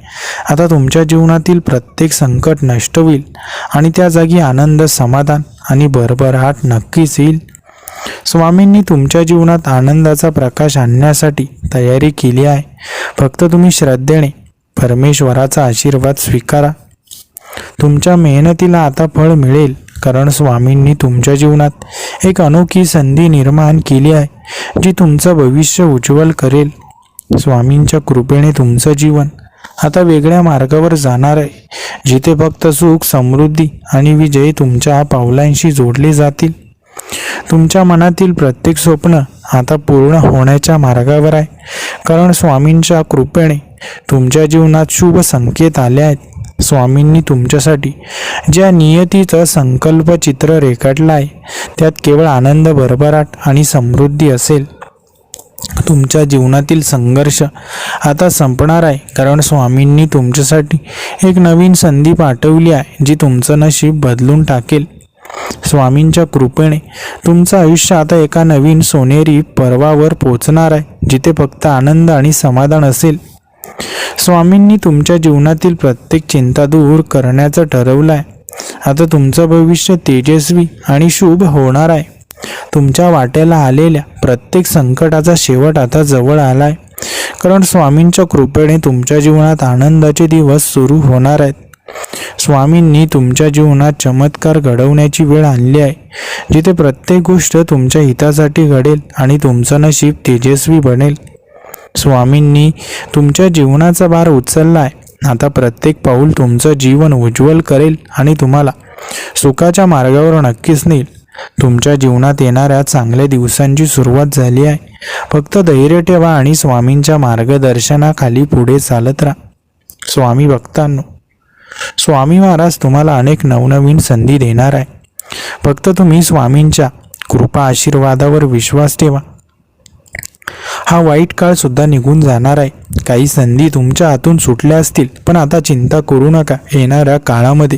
आता तुमच्या जीवनातील प्रत्येक संकट नष्ट होईल आणि त्या जागी आनंद, समाधान आणि भरभराट नक्कीच येईल. स्वामींनी तुमच्या जीवनात आनंदाचा प्रकाश आणण्यासाठी तयारी केली आहे. फक्त तुम्ही श्रद्धेने परमेश्वराचा आशीर्वाद स्वीकारा. तुमच्या मेहनतीला आता फळ मिळेल, कारण स्वामींनी तुमच्या जीवनात एक अनोखी संधी निर्माण केली आहे, जी तुमचं भविष्य उज्ज्वल करेल. स्वामींच्या कृपेने तुमचं जीवन आता वेगळ्या मार्गावर जाणार आहे, जिथे फक्त सुख, समृद्धी आणि विजय तुमच्या पावलांशी जोडले जातील. तुमच्या मनातील प्रत्येक स्वप्न आता पूर्ण होण्याच्या मार्गावर आहे, कारण स्वामींच्या कृपेने तुमच्या जीवनात शुभ संकेत आले आहेत. स्वामींनी तुमच्यासाठी ज्या नियतीचं संकल्प चित्र रेखाटलं आहे, त्यात केवळ आनंद, भरभराट आणि समृद्धी असेल. तुमच्या जीवनातील संघर्ष आता संपणार आहे, कारण स्वामींनी तुमच्यासाठी एक नवीन संधी पाठवली आहे, जी तुमचं नशीब बदलून टाकेल. स्वामींच्या कृपेने तुमचं आयुष्य आता एका नवीन सोनेरी पर्वावर पोहोचणार आहे, जिथे फक्त आनंद आणि समाधान असेल. स्वामींनी तुमच्या जीवनातील प्रत्येक चिंता दूर करण्याचं ठरवलं आहे. आता तुमचं भविष्य तेजस्वी आणि शुभ होणार आहे. तुमच्या वाट्याला आलेल्या प्रत्येक संकटाचा शेवट आता जवळ आला आहे, कारण स्वामींच्या कृपेने तुमच्या जीवनात आनंदाचे दिवस सुरू होणार आहेत. स्वामींनी तुमच्या जीवनात चमत्कार घडवण्याची वेळ आणली आहे, जिथे प्रत्येक गोष्ट तुमच्या हितासाठी घडेल आणि तुमचं नशीब तेजस्वी बनेल. स्वामींनी तुमच्या जीवनाचा भार उचलला आहे. आता प्रत्येक पाऊल तुमचं जीवन उज्ज्वल करेल आणि तुम्हाला सुखाच्या मार्गावर नक्कीच नेईल. तुमच्या जीवनात येणाऱ्या चांगल्या दिवसांची सुरुवात झाली आहे. फक्त धैर्य ठेवा आणि स्वामींच्या मार्गदर्शनाखाली पुढे चालत राहा. स्वामी भक्तांनो, स्वामी महाराज तुम्हाला अनेक नवनवीन संधी देणार आहे. फक्त तुम्ही स्वामींच्या कृपा आशीर्वादावर विश्वास ठेवा. हा वाईट काळ सुद्धा निघून जाणार आहे. काही संधी तुमच्या हातून सुटल्या असतील, पण आता चिंता करू नका. येणाऱ्या काळामध्ये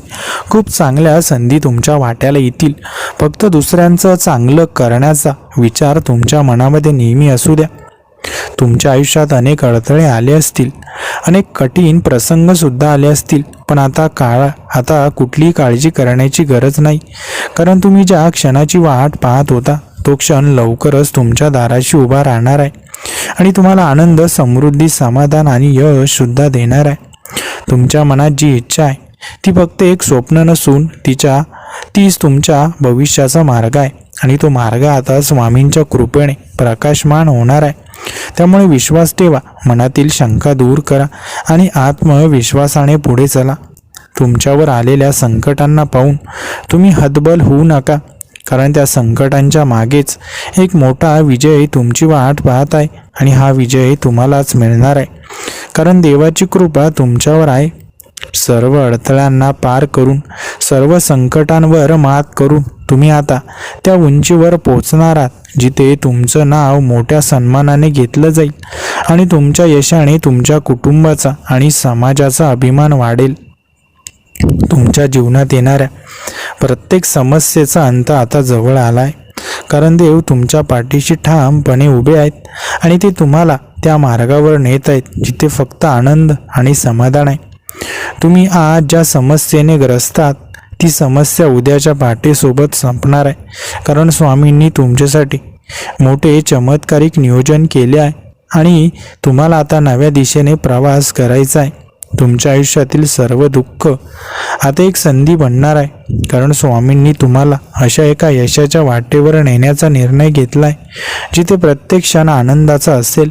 खूप चांगल्या संधी तुमच्या वाट्याला येतील. फक्त दुसऱ्यांचं चांगलं करण्याचा विचार तुमच्या मनामध्ये नेहमी असू द्या. तुमच्या आयुष्यात अनेक अडथळे आले असतील, अनेक कठीण प्रसंग सुद्धा आले असतील, पण आता कुठलीही काळजी करण्याची गरज नाही. कारण तुम्ही ज्या क्षणाची वाट पाहत होता तो क्षण लवकरच तुमच्या दाराशी उभा राहणार आहे आणि तुम्हाला आनंद, समृद्धी, समाधान आणि यश सुद्धा देणार आहे. तुमच्या मनात जी इच्छा आहे ती फक्त एक स्वप्न नसून तीच तुमच्या भविष्याचा मार्ग आहे आणि तो मार्ग आता स्वामींच्या कृपेने प्रकाशमान होणार आहे. त्यामुळे विश्वास ठेवा, मनातील शंका दूर करा आणि आत्मविश्वासाने पुढे चला. तुमच्यावर आलेल्या संकटांना पाहून तुम्ही हतबल होऊ नका, कारण त्या संकटांच्या मागेच एक मोठा विजय तुमची वाट पाहत आहे आणि हा विजय तुम्हालाच मिळणार आहे. कारण देवाची कृपा तुमच्यावर आहे. सर्व अडथळ्यांना पार करून, सर्व संकटांवर मात करून तुम्ही आता त्या उंचीवर पोचणार आहात जिथे तुमचं नाव मोठ्या सन्मानाने घेतलं जाईल आणि तुमच्या यशाने तुमच्या कुटुंबाचा आणि समाजाचा अभिमान वाढेल. तुमच्या जीवनात येणाऱ्या प्रत्येक समस्येचा अंत आता जवळ आला आहे, कारण देव तुमच्या पाठीशी ठामपणे उभे आहेत आणि ते तुम्हाला त्या मार्गावर नेत आहेत जिथे फक्त आनंद आणि समाधान आहे. तुम्ही आज ज्या समस्येने ग्रस्त आहात ती समस्या उद्याच्या पाठीसोबत संपणार आहे, कारण स्वामींनी तुमच्यासाठी मोठे चमत्कारिक नियोजन केले आहे आणि तुम्हाला आता नव्या दिशेने प्रवास करायचा आहे. तुमच्या आयुष्यातील सर्व दुःख आता एक संधी बनणार आहे, कारण स्वामींनी तुम्हाला अशा एका यशाच्या वाटेवर नेण्याचा निर्णय घेतला आहे जिथे प्रत्येक क्षण आनंदाचा असेल.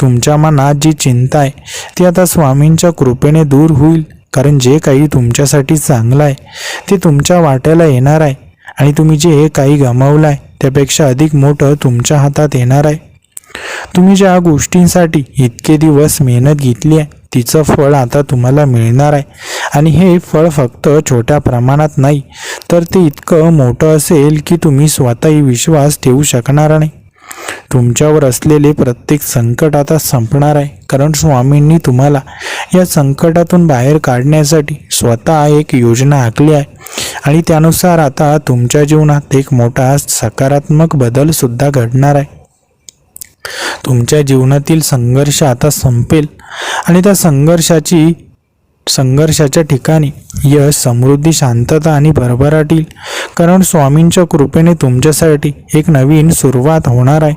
तुमच्या मनात जी चिंता आहे ती आता स्वामींच्या कृपेने दूर होईल, कारण जे काही तुमच्यासाठी चांगलं आहे ते तुमच्या वाट्याला येणार आहे आणि तुम्ही जे काही गमावलं आहे त्यापेक्षा अधिक मोठं तुमच्या हातात येणार आहे. तुम्ही ज्या गोष्टींसाठी इतके दिवस मेहनत घेतली आहे तिचं फळ आता तुम्हाला मिळणार आहे आणि हे फळ फक्त छोट्या प्रमाणात नाही, तर ते इतकं मोठं असेल की तुम्ही स्वतःही विश्वास ठेवू शकणार नाही. तुमच्यावर असलेले प्रत्येक संकट आता संपणार आहे, कारण स्वामींनी तुम्हाला या संकटातून बाहेर काढण्यासाठी स्वतः एक योजना आखली आहे आणि त्यानुसार आता तुमच्या जीवनात एक मोठा सकारात्मक बदल सुद्धा घडणार आहे. तुमच्या जीवनातील संघर्ष आता संपेल आणि त्या संघर्षाच्या ठिकाणी यश, समृद्धी, शांतता आणि भरभराट येईल, कारण स्वामींच्या कृपेने तुमच्यासाठी एक नवीन सुरुवात होणार आहे.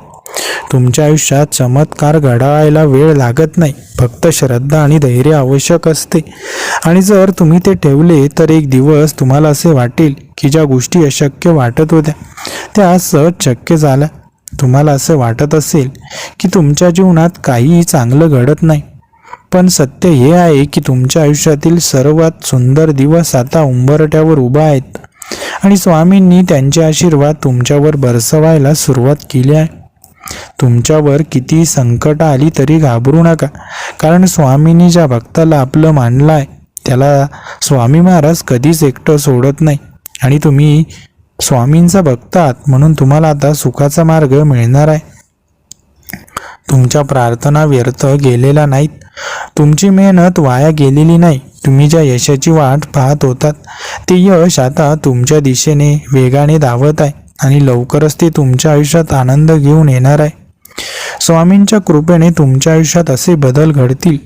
तुमच्या आयुष्यात चमत्कार घडायला वेळ लागत नाही, फक्त श्रद्धा आणि धैर्य आवश्यक असते आणि जर तुम्ही ते ठेवले तर एक दिवस तुम्हाला असे वाटेल की ज्या गोष्टी अशक्य वाटत होत्या त्या सहज शक्य झाल्या. तुम्हाला असं वाटत असेल की तुमच्या जीवनात काहीही चांगलं घडत नाही, पण सत्य हे आहे की तुमच्या आयुष्यातील सर्वात सुंदर दिवस आता उंबरठ्यावर उभा आहेत आणि स्वामींनी त्यांचे आशीर्वाद तुमच्यावर बरसवायला सुरुवात केली आहे. तुमच्यावर किती संकट आली तरी घाबरू नका, कारण स्वामींनी ज्या भक्ताला आपलं मानलं आहे त्याला स्वामी महाराज कधीच एकटं सोडत नाही आणि तुम्ही स्वामींचा भक्त आहात म्हणून तुम्हाला आता सुखाचा मार्ग मिळणार आहे. तुमच्या प्रार्थना व्यर्थ गेलेल्या नाहीत, तुमची मेहनत वाया गेलेली नाही. तुम्ही ज्या यशाची वाट पाहत होतात ते यश आता तुमच्या दिशेने वेगाने धावत आहे आणि लवकरच ते तुमच्या आयुष्यात आनंद घेऊन येणार आहे. स्वामींच्या कृपेने तुमच्या आयुष्यात असे बदल घडतील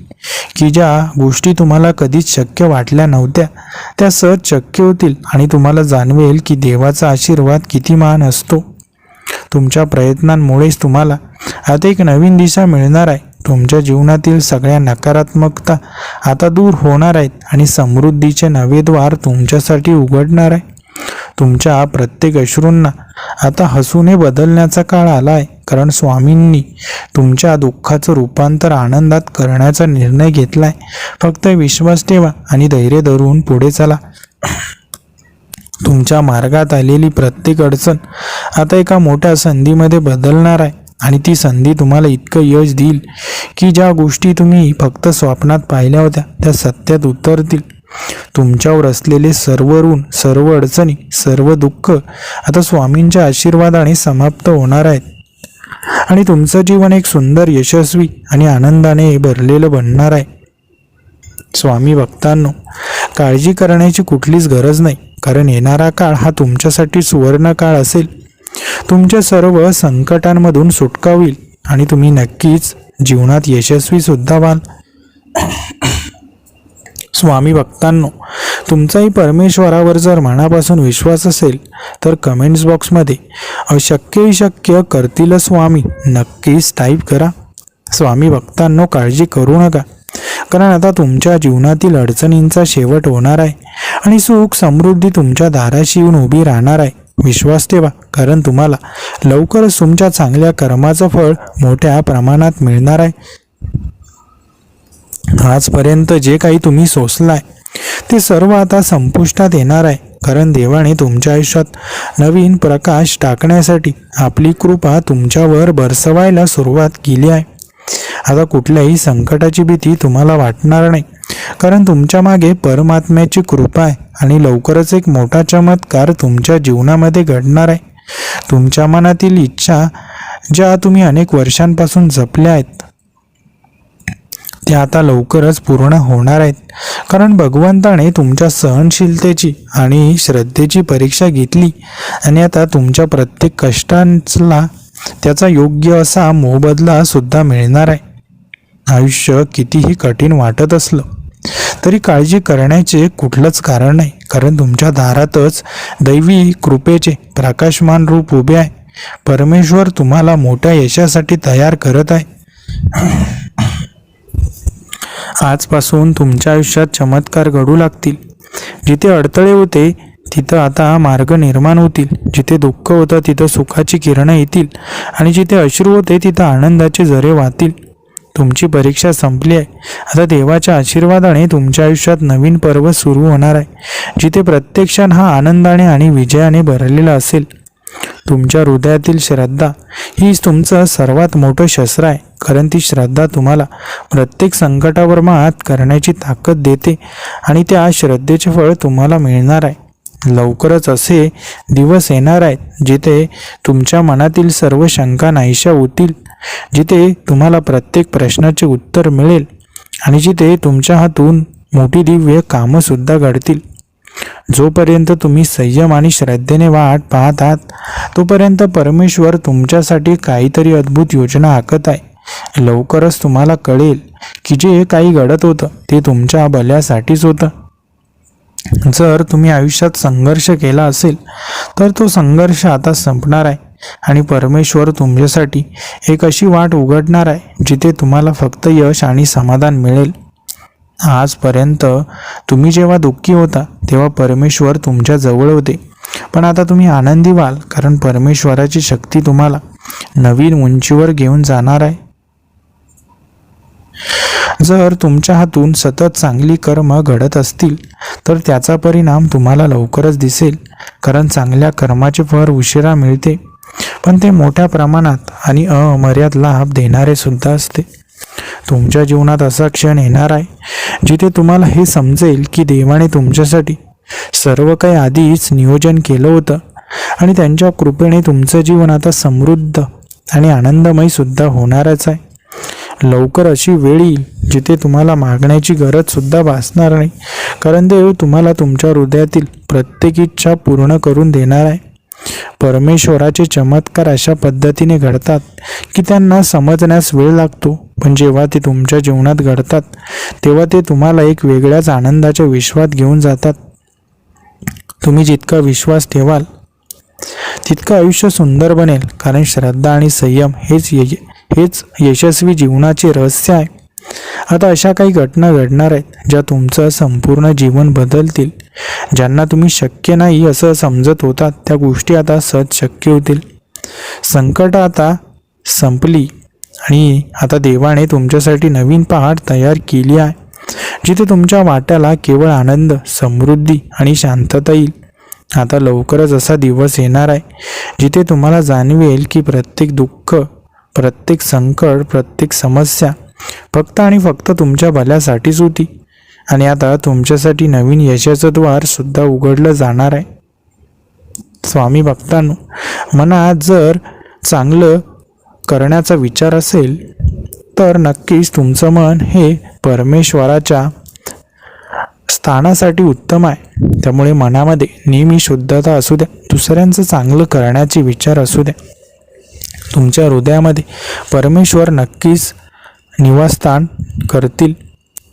की ज्या गोष्टी तुम्हाला कधीच शक्य वाटल्या नव्हत्या त्या सहज शक्य होतील आणि तुम्हाला जाणवेल की देवाचा आशीर्वाद किती महान असतो. तुमच्या प्रयत्नांमुळेच तुम्हाला आता एक नवीन दिशा मिळणार आहे. तुमच्या जीवनातील सगळ्या नकारात्मकता आता दूर होणार आहेत आणि समृद्धीचे नवे द्वार तुमच्यासाठी उघडणार आहे. तुमच्या प्रत्येक अश्रूंना आता हसूने बदलण्याचा काळ आला आहे, कारण स्वामींनी तुमच्या दुःखाचं रूपांतर आनंदात करण्याचा निर्णय घेतला आहे. फक्त विश्वास ठेवा आणि धैर्य धरून पुढे चला. तुमच्या मार्गात आलेली प्रत्येक अडचण आता एका मोठ्या संधीमध्ये बदलणार आहे आणि ती संधी तुम्हाला इतकं यश देईल की ज्या गोष्टी तुम्ही फक्त स्वप्नात पाहिल्या होत्या त्या सत्यात उतरतील. तुमच्यावर असलेले सर्व ऋण, सर्व अडचणी, सर्व दुःख आता स्वामींच्या आशीर्वादाने समाप्त होणार आहेत आणि तुमचं जीवन एक सुंदर, यशस्वी आणि आनंदाने भरलेलं बनणार आहे. स्वामी भक्तांनो, काळजी करण्याची कुठलीच गरज नाही, कारण येणारा काळ हा तुमच्यासाठी सुवर्ण काळ असेल. तुमच्या सर्व संकटांमधून सुटका होईल आणि तुम्ही नक्कीच जीवनात यशस्वी सुद्धा व्हाल. स्वामी भक्तांनो, तुमचाही परमेश्वरावर जर मनापासून विश्वास असेल तर कमेंट्स बॉक्समध्ये अशक्य शक्य करतील स्वामी नक्कीच टाईप करा. स्वामी भक्तांनो, काळजी करू नका, कारण आता तुमच्या जीवनातील अडचणींचा शेवट होणार आहे आणि सुख समृद्धी तुमच्या दाराशी येऊन उभी राहणार आहे. विश्वास ठेवा, कारण तुम्हाला लवकरच तुमच्या चांगल्या कर्माचं फळ मोठ्या प्रमाणात मिळणार आहे. आजपर्यंत जे काही तुम्ही सोसलाय ते सर्व आता संपुष्टात येणार आहे, कारण देवाने तुमच्या आयुष्यात नवीन प्रकाश टाकण्यासाठी आपली कृपा तुमच्यावर बरसवायला सुरुवात केली आहे. आता कुठल्याही संकटाची भीती तुम्हाला वाटणार नाही, कारण तुमच्या मागे परमात्म्याची कृपा आहे आणि लवकरच एक मोठा चमत्कार तुमच्या जीवनामध्ये घडणार आहे. तुमच्या मनातील इच्छा ज्या तुम्ही अनेक वर्षांपासून जपल्या आहेत त्या आता लवकरच पूर्ण होणार आहेत, कारण भगवंताने तुमच्या सहनशीलतेची आणि श्रद्धेची परीक्षा घेतली आणि आता तुमच्या प्रत्येक कष्टांचा त्याचा योग्य असा मोबदला सुद्धा मिळणार आहे. आयुष्य कितीही कठीण वाटत असलं तरी काळजी करण्याचे कुठलंच कारण नाही, कारण तुमच्या दारातच दैवी कृपेचे प्रकाशमान रूप उभे आहे. परमेश्वर तुम्हाला मोठ्या यशासाठी तयार करत आहे. आजपासून तुमच्या आयुष्यात चमत्कार घडू लागतील. जिथे अडथळे होते तिथं आता मार्ग निर्माण होतील, जिथे दुःख होतं तिथं सुखाची किरणं येतील आणि जिथे अश्रू होते तिथं आनंदाचे झरे वाहतील. तुमची परीक्षा संपली आहे. आता देवाच्या आशीर्वादाने तुमच्या आयुष्यात नवीन पर्व सुरू होणार आहे, जिथे प्रत्येक क्षण हा आनंदाने आणि विजयाने भरलेला असेल. तुमच्या हृदयातील श्रद्धा हीच तुमचं सर्वात मोठं शस्त्र आहे, कारण ती श्रद्धा तुम्हाला प्रत्येक संकटावर मात करण्याची ताकद देते आणि त्या श्रद्धेचे फळ तुम्हाला मिळणार आहे. लवकरच असे दिवस येणार आहेत जिथे तुमच्या मनातील सर्व शंका नाहीशा होतील, जिथे तुम्हाला प्रत्येक प्रश्नाचे उत्तर मिळेल आणि जिथे तुमच्या हातून मोठी दिव्य कामंसुद्धा घडतील. जोपर्यंत तुम्ही संयम आणि श्रद्धेने वाट पाहत आहात तोपर्यंत परमेश्वर तुमच्यासाठी काहीतरी अद्भुत योजना आखत आहे. लवकरच तुम्हाला कळेल की जे काही घडत होतं ते तुमच्या भल्यासाठीच होतं. जर तुम्ही आयुष्यात संघर्ष केला असेल तर तो संघर्ष आता संपणार आहे आणि परमेश्वर तुमच्यासाठी एक अशी वाट उघडणार आहे जिथे तुम्हाला फक्त यश आणि समाधान मिळेल. आजपर्यंत तुम्ही जेव्हा दुःखी होता तेव्हा परमेश्वर तुमच्या जवळ होते, पण आता तुम्ही आनंदी व्हाल, कारण परमेश्वराची शक्ती तुम्हाला नवीन उंचीवर घेऊन जाणार आहे. जर तुमच्या हातून सतत चांगली कर्म घडत असतील तर त्याचा परिणाम तुम्हाला लवकरच दिसेल, कारण चांगल्या कर्माचे फळ उशिरा मिळते पण ते मोठ्या प्रमाणात आणि अमर्याद लाभ देणारे सुद्धा असते. तुमच्या जीवनात असा क्षण येणार आहे जिथे तुम्हाला हे समजेल की देवाने तुमच्यासाठी सर्व काही आधीच नियोजन केलं होतं आणि त्यांच्या कृपेने तुमचं जीवन आता समृद्ध आणि आनंदमय सुद्धा होणारच आहे. लवकर अशी वेळ येईल जिथे तुम्हाला मागण्याची गरज सुद्धा भासणार नाही, कारण देव तुम्हाला तुमच्या हृदयातील प्रत्येक इच्छा पूर्ण करून देणार आहे. परमेश्वराचे चमत्कार अशा पद्धतीने घडतात की त्यांना समजण्यास वेळ लागतो, पण जेव्हा ते तुमच्या जीवनात घडतात तेव्हा ते तुम्हाला एक वेगळ्याच आनंदाच्या विश्वात घेऊन जातात. तुम्ही जितका विश्वास ठेवाल तितकं आयुष्य सुंदर बनेल, कारण श्रद्धा आणि संयम हेच यशस्वी जीवनाचे रहस्य आहे. आता अशा काही घटना घडणार आहेत ज्या तुमचं संपूर्ण जीवन बदलतील. ज्यांना तुम्ही शक्य नाही असं समजत होता त्या गोष्टी आता सहज शक्य होतील. संकट आता संपली आणि आता देवाने तुमच्यासाठी नवीन पहाट तयार केली आहे, जिथे तुमच्या वाट्याला केवळ आनंद, समृद्धी आणि शांतता येईल. आता लवकरच असा दिवस येणार आहे जिथे तुम्हाला जाणवेल की प्रत्येक दुःख, प्रत्येक संकट, प्रत्येक समस्या फक्त आणि फक्त तुमच्या भल्यासाठीच होती. आणि आता तुमच्यासाठी नवीन यशाचं द्वार सुद्धा उघडलं जाणार आहे. स्वामी भक्तांनो, मनात जर चांगलं करण्याचा विचार असेल तर नक्कीच तुमचं मन हे परमेश्वराच्या स्थानासाठी उत्तम आहे. त्यामुळे मनामध्ये नेहमी शुद्धता असू द्या, दुसऱ्यांचं चांगलं करण्याचे विचार असू द्या. तुमच्या हृदयामध्ये परमेश्वर नक्कीच निवासस्थान करतील.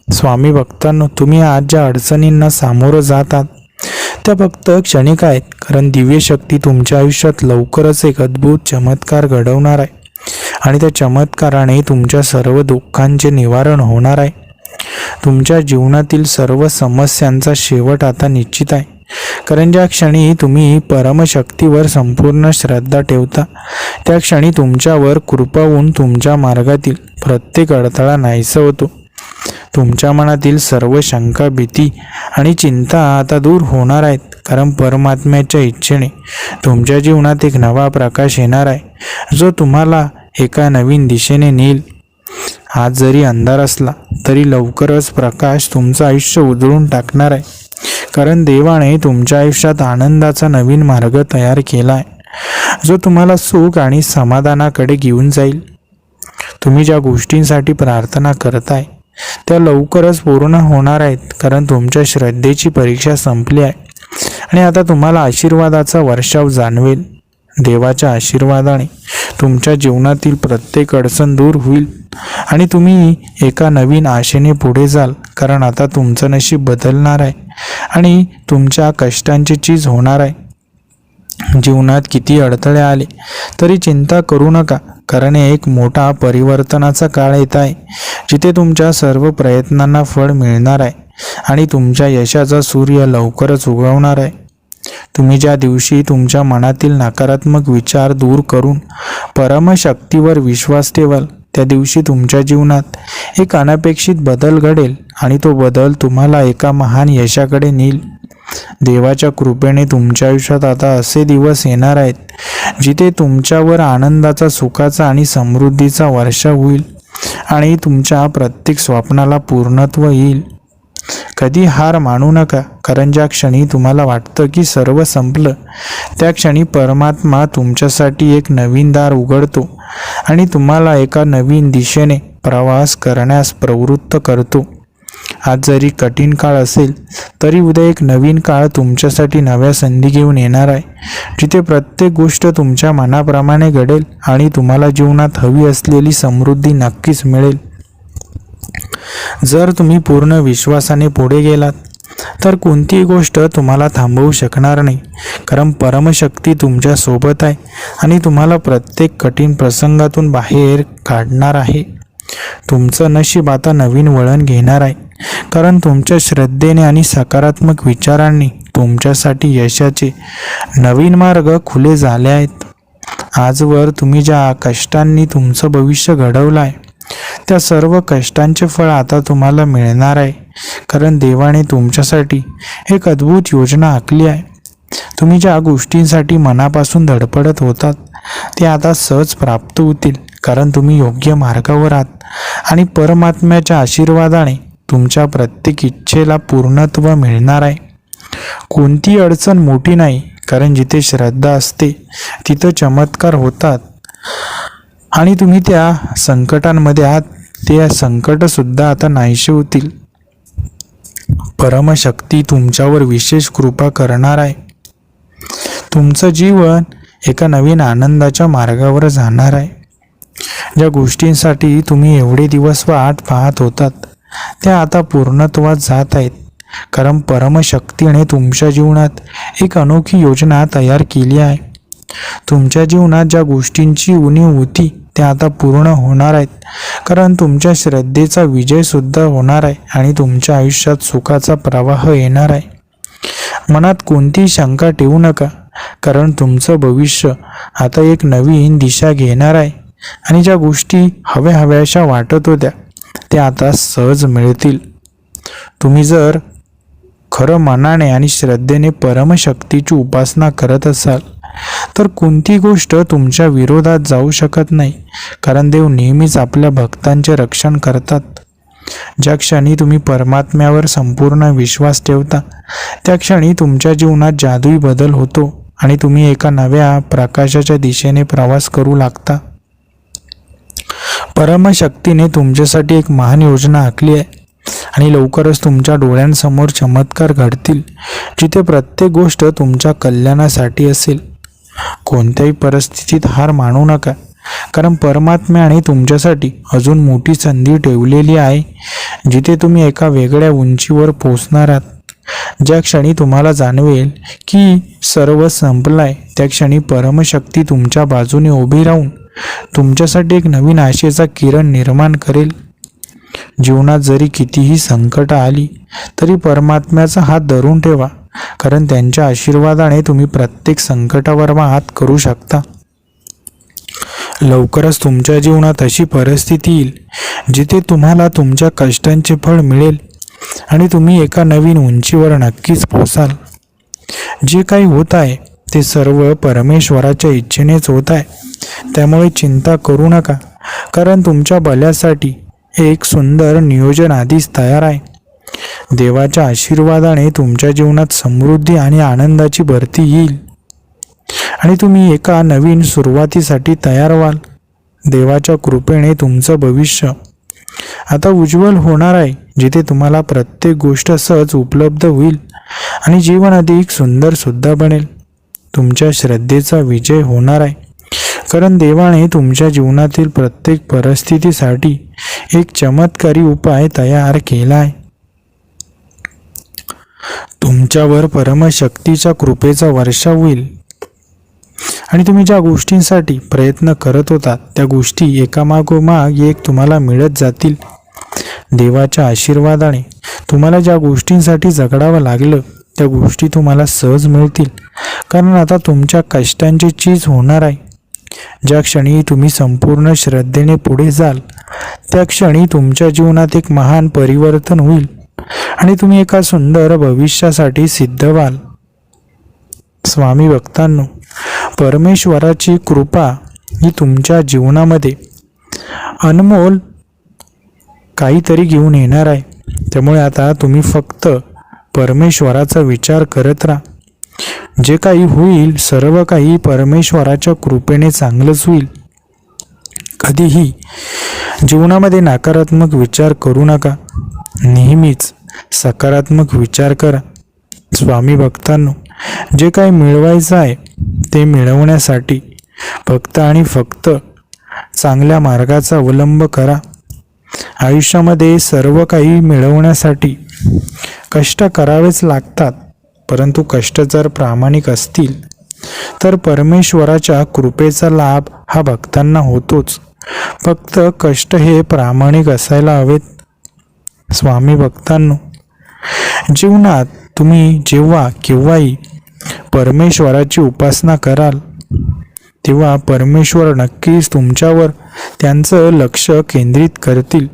स्वामी भक्तांनो, तुम्ही आज ज्या अडचणींना सामोरं जातात त्या फक्त क्षणिक आहेत, कारण दिव्य शक्ती तुमच्या आयुष्यात लवकरच एक अद्भुत चमत्कार घडवणार आहे. आणि त्या चमत्काराने तुमच्या सर्व दुःखांचे निवारण होणार आहे. तुमच्या जीवनातील सर्व समस्यांचा शेवट आता निश्चित आहे, कारण ज्या क्षणी तुम्ही परमशक्तीवर संपूर्ण श्रद्धा ठेवता त्या क्षणी तुमच्यावर कृपा होऊन तुमच्या मार्गातील प्रत्येक अडथळा नाहीसा होतो. तुमच्या मनातील सर्व शंका, भीती आणि चिंता आता दूर होणार आहेत, कारण परमात्म्याच्या इच्छेने तुमच्या जीवनात एक नवा प्रकाश येणार आहे जो तुम्हाला एका नवीन दिशेने नेईल. आज जरी अंधार असला तरी लवकरच प्रकाश तुमचं आयुष्य उजळून टाकणार आहे, कारण देवाने तुमच्या आयुष्यात आनंदाचा नवीन मार्ग तयार केला आहे जो तुम्हाला सुख आणि समाधानाकडे घेऊन जाईल. तुम्ही ज्या गोष्टींसाठी प्रार्थना करताय त्या लवकरच पूर्ण होणार आहेत, कारण तुमच्या श्रद्धेची परीक्षा संपली आहे आणि आता तुम्हाला आशीर्वादाचा वर्षाव जाणवेल. देवाच्या आशीर्वादाने तुमच्या जीवनातील प्रत्येक अडचण दूर होईल आणि तुम्ही एका नवीन आशेने पुढे जाल, कारण आता तुमचं नशीब बदलणार आहे आणि तुमच्या कष्टांची चीज होणार आहे. जीवनात किती अडथळे आले तरी चिंता करू नका, कारण एक मोठा परिवर्तनाचा काळ येत आहे जिथे तुमच्या सर्व प्रयत्नांना फळ मिळणार आहे आणि तुमच्या यशाचा सूर्य लवकरच उगवणार आहे. तुम्ही ज्या दिवशी तुमच्या मनातील नकारात्मक विचार दूर करून परमशक्तीवर विश्वास ठेवाल त्या दिवशी तुमच्या जीवनात एक अनपेक्षित बदल घडेल आणि तो बदल तुम्हाला एका महान यशाकडे नेईल. देवाच्या कृपेने तुमच्या आयुष्यात आता असे दिवस येणार आहेत जिथे तुमच्यावर आनंदाचा, सुखाचा आणि समृद्धीचा वर्षाव होईल आणि तुमच्या प्रत्येक स्वप्नाला पूर्णत्व येईल. कधी हार मानू नका, कारण ज्या क्षणी तुम्हाला वाटतं की सर्व संपलं त्या क्षणी परमात्मा तुमच्यासाठी एक नवीन दार उघडतो आणि तुम्हाला एका नवीन दिशेने प्रवास करण्यास प्रवृत्त करतो. आज जरी कठीण काळ असेल तरी उद्या एक नवीन काळ तुमच्यासाठी नव्या संधी घेऊन येणार आहे, जिथे प्रत्येक गोष्ट तुमच्या मनाप्रमाणे घडेल आणि तुम्हाला जीवनात हवी असलेली समृद्धी नक्कीच मिळेल. जर तुम्ही पूर्ण विश्वासाने पुढे गेलात तर कोणतीही गोष्ट तुम्हाला थांबवू शकणार नाही, कारण परमशक्ती तुमच्या सोबत आहे आणि तुम्हाला प्रत्येक कठीण प्रसंगातून बाहेर काढणार आहे. तुमचं नशीब आता नवीन वळण घेणार आहे, कारण तुमच्या श्रद्धेने आणि सकारात्मक विचारांनी तुमच्यासाठी यशाचे नवीन मार्ग खुले झाले आहेत. आजवर तुम्ही ज्या कष्टांनी तुमचं भविष्य घडवलं आहे त्या सर्व कष्टांचे फळ आता तुम्हाला मिळणार आहे, कारण देवाने तुमच्यासाठी एक अद्भुत योजना आखली आहे. तुम्ही ज्या गोष्टींसाठी मनापासून धडपडत होतात ते आता सहज प्राप्त होतील, कारण तुम्ही योग्य मार्गावर आहात आणि परमात्म्याच्या आशीर्वादाने तुमच्या प्रत्येक इच्छेला पूर्णत्व मिळणार आहे. कोणती अडचण मोठी नाही, कारण जिथे श्रद्धा असते तिथं चमत्कार होतात आणि तुम्ही त्या संकटांमध्ये आहात ते संकट सुद्धा आता नाहीसे होतील. परमशक्ती तुमच्यावर विशेष कृपा करणार आहे. तुमचं जीवन एका नवीन आनंदाच्या मार्गावर जाणार आहे. ज्या गोष्टींसाठी तुम्ही एवढे दिवस वाट पाहत होतात त्या आता पूर्णत्वात जात आहेत, कारण परमशक्तीने तुमच्या जीवनात एक अनोखी योजना तयार केली आहे. तुमच्या जीवनात ज्या गोष्टींची उणीव होती त्या आता पूर्ण होणार आहेत, कारण तुमच्या श्रद्धेचा विजय सुद्धा होणार आहे आणि तुमच्या आयुष्यात सुखाचा प्रवाह येणार आहे. मनात कोणतीही शंका ठेवू नका, कारण तुमचं भविष्य आता एक नवीन दिशा घेणार आहे आणि ज्या गोष्टी हव्याशा वाटत होत्या त्या आता सहज मिळतील. तुम्ही जर खरं मनाने आणि श्रद्धेने परमशक्तीची उपासना करत असाल तर कोणती गोष्ट तुमच्या विरोधात जाऊ शकत नाही, कारण देव नेहमीच आपल्या भक्तांचे रक्षण करतात. ज्या क्षणी तुम्ही परमात्म्यावर संपूर्ण विश्वास ठेवता त्या क्षणी तुमच्या जीवनात जादुई बदल होतो आणि तुम्ही एका नव्या प्रकाशाच्या दिशेने प्रवास करू लागता. परमशक्तीने तुमच्यासाठी एक महान योजना आखली आहे आणि लवकरच तुमच्या डोळ्यांसमोर चमत्कार घडतील, जिथे प्रत्येक गोष्ट तुमच्या कल्याणासाठी असेल. कोणत्याही परिस्थितीत हार मानू नका, कारण परमात्म्याने तुमच्यासाठी अजून मोठी संधी ठेवलेली आहे, जिथे तुम्ही एका वेगळ्या उंचीवर पोहोचणार आहात. ज्या क्षणी तुम्हाला जाणवेल की सर्व संपलाय, त्या क्षणी परमशक्ती तुमच्या बाजूने उभी राहून तुमच्यासाठी एक नवीन आशेचा किरण निर्माण करेल. जीवनात जरी कितीही संकट आली तरी परमात्म्याचा हात धरून ठेवा, कारण त्यांच्या आशीर्वादाने तुम्ही प्रत्येक संकटावर मात करू शकता. लवकरच तुमच्या जीवनात अशी परिस्थिती येईल जिथे तुम्हाला तुमच्या कष्टांचे फळ मिळेल आणि तुम्ही एका नवीन उंचीवर नक्कीच पोचाल. जे काही होत आहे ते सर्व परमेश्वराच्या इच्छेनेच होत आहे, त्यामुळे चिंता करू नका, कारण तुमच्या भल्यासाठी एक सुंदर नियोजन आधीच तयार आहे. देवाच्या आशीर्वादाने तुमच्या जीवनात समृद्धी आणि आनंदाची भरती येईल आणि तुम्ही एका नवीन सुरुवातीसाठी तयार व्हाल. देवाच्या कृपेने तुमचं भविष्य आता उज्ज्वल होणार आहे, जिथे तुम्हाला प्रत्येक गोष्ट सहज उपलब्ध होईल आणि जीवन अधिक सुंदर सुद्धा बनेल. तुमच्या श्रद्धेचा विजय होणार आहे, कारण देवाने तुमच्या जीवनातील प्रत्येक परिस्थितीसाठी एक चमत्कारी उपाय तयार केला आहे. तुमच्यावर परमशक्तीच्या कृपेचा वर्षाव होईल आणि तुम्ही ज्या गोष्टींसाठी प्रयत्न करत होता त्या गोष्टी एकामागोमाग एक तुम्हाला मिळत जातील. देवाच्या आशीर्वादाने तुम्हाला ज्या गोष्टींसाठी झगडावं लागलं त्या गोष्टी तुम्हाला सहज मिळतील, कारण आता तुमच्या कष्टांची चीज होणार आहे. ज्या क्षणी तुम्ही संपूर्ण श्रद्धेने पुढे जाल त्या क्षणी तुमच्या जीवनात एक महान परिवर्तन होईल आणि तुम्ही एका सुंदर भविष्यासाठी सिद्ध व्हाल. स्वामी भक्तांनो, परमेश्वराची कृपा ही तुमच्या जीवनामध्ये अनमोल काहीतरी घेऊन येणार आहे. त्यामुळे आता तुम्ही फक्त परमेश्वराचा विचार करत राहा. जे काही होईल सर्व काही परमेश्वराच्या कृपेने चांगलंच होईल. कधीही जीवनामध्ये नकारात्मक विचार करू नका, नेहमीच सकारात्मक विचार करा. स्वामी भक्तांनो, जे काही मिळवायचं आहे ते मिळवण्यासाठी फक्त आणि फक्त चांगल्या मार्गाचा अवलंब करा. आयुष्यामध्ये सर्व काही मिळवण्यासाठी कष्ट करावेच लागतात, परंतु कष्ट जर प्रामाणिक असतील तर परमेश्वराच्या कृपेचा लाभ हा भक्तांना होतोच. फक्त कष्ट हे प्रामाणिक असायला हवेत. स्वामी भक्तांनो, जीवनात तुम्ही जेव्हा केव्हाही परमेश्वराची उपासना कराल तेव्हा परमेश्वर नक्कीच तुमच्यावर त्यांचं लक्ष केंद्रित करतील,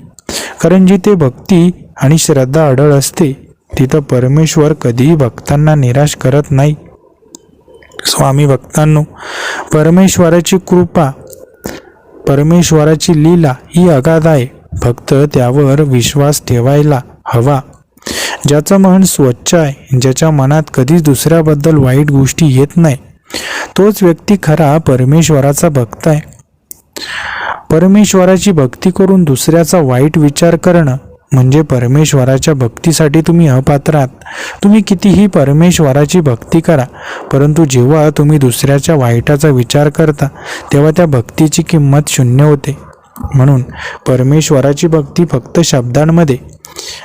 कारण जिथे भक्ती आणि श्रद्धा अढळ असते तिथं परमेश्वर कधीही भक्तांना निराश करत नाही. स्वामी भक्तांनो, परमेश्वराची कृपा, परमेश्वराची लीला ही अगाध आहे. फक्त त्यावर विश्वास ठेवायला हवा. ज्याचं मन स्वच्छ आहे, ज्याच्या मनात कधीच दुसऱ्याबद्दल वाईट गोष्टी येत नाही, तोच व्यक्ती खरा परमेश्वराचा भक्त आहे. परमेश्वराची भक्ती करून दुसऱ्याचा वाईट विचार करणं म्हणजे परमेश्वराच्या भक्तीसाठी तुम्ही अपात्र आहात. तुम्ही कितीही परमेश्वराची भक्ती करा, परंतु जेव्हा तुम्ही दुसऱ्याच्या वाईटाचा विचार करता तेव्हा त्या भक्तीची किंमत शून्य होते. म्हणून परमेश्वराची भक्ती फक्त शब्दांमध्ये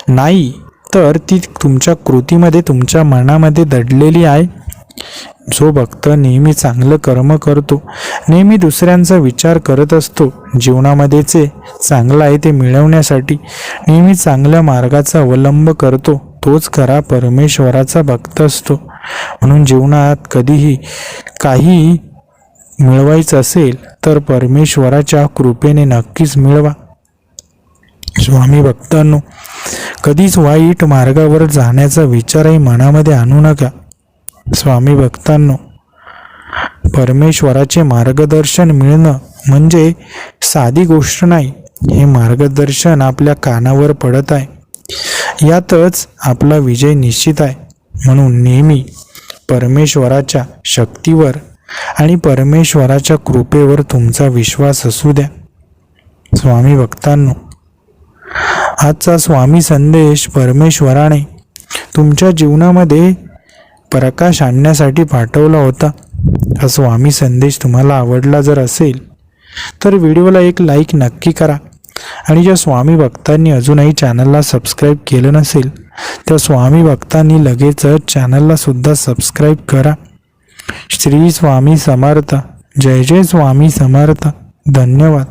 नाही, तर ती तुमच्या कृतीमध्ये, तुमच्या मनामध्ये दडलेली आहे. जो भक्त नेहमी चांगलं कर्म करतो, नेहमी दुसऱ्यांचा विचार करत असतो, जीवनामध्ये जे चांगलं आहे ते मिळवण्यासाठी नेहमी चांगल्या मार्गाचा अवलंब करतो, तोच खरा परमेश्वराचा भक्त असतो. म्हणून जीवनात कधीही काही मिळवायचं असेल तर परमेश्वराच्या कृपेने नक्कीच मिळवा. स्वामी भक्तांनो, कधीच वाईट मार्गावर जाण्याचा विचारही मनामध्ये आणू नका. स्वामी भक्तांनो, परमेश्वराचे मार्गदर्शन मिळणं म्हणजे साधी गोष्ट नाही. हे मार्गदर्शन आपल्या कानावर पडत आहे. यातच आपला विजय निश्चित आहे. म्हणून नेहमी परमेश्वराच्या शक्तीवर आणि परमेश्वराच्या कृपेवर तुमचा विश्वास असू द्या. स्वामी भक्तांनो, आजचा स्वामी संदेश परमेश्वराने तुमच्या जीवनामध्ये प्रकाश आणण्यासाठी पाठवला होता. हा स्वामी संदेश तुम्हाला आवडला जर असेल तर व्हिडिओला एक लाईक नक्की करा. आणि ज्या स्वामी भक्तांनी अजूनही चॅनलला सबस्क्राईब केलं नसेल त्या स्वामी भक्तांनी लगेचच चॅनलला सुद्धा सबस्क्राईब करा. श्री स्वामी समर्थ. जय जय स्वामी समर्थ. धन्यवाद.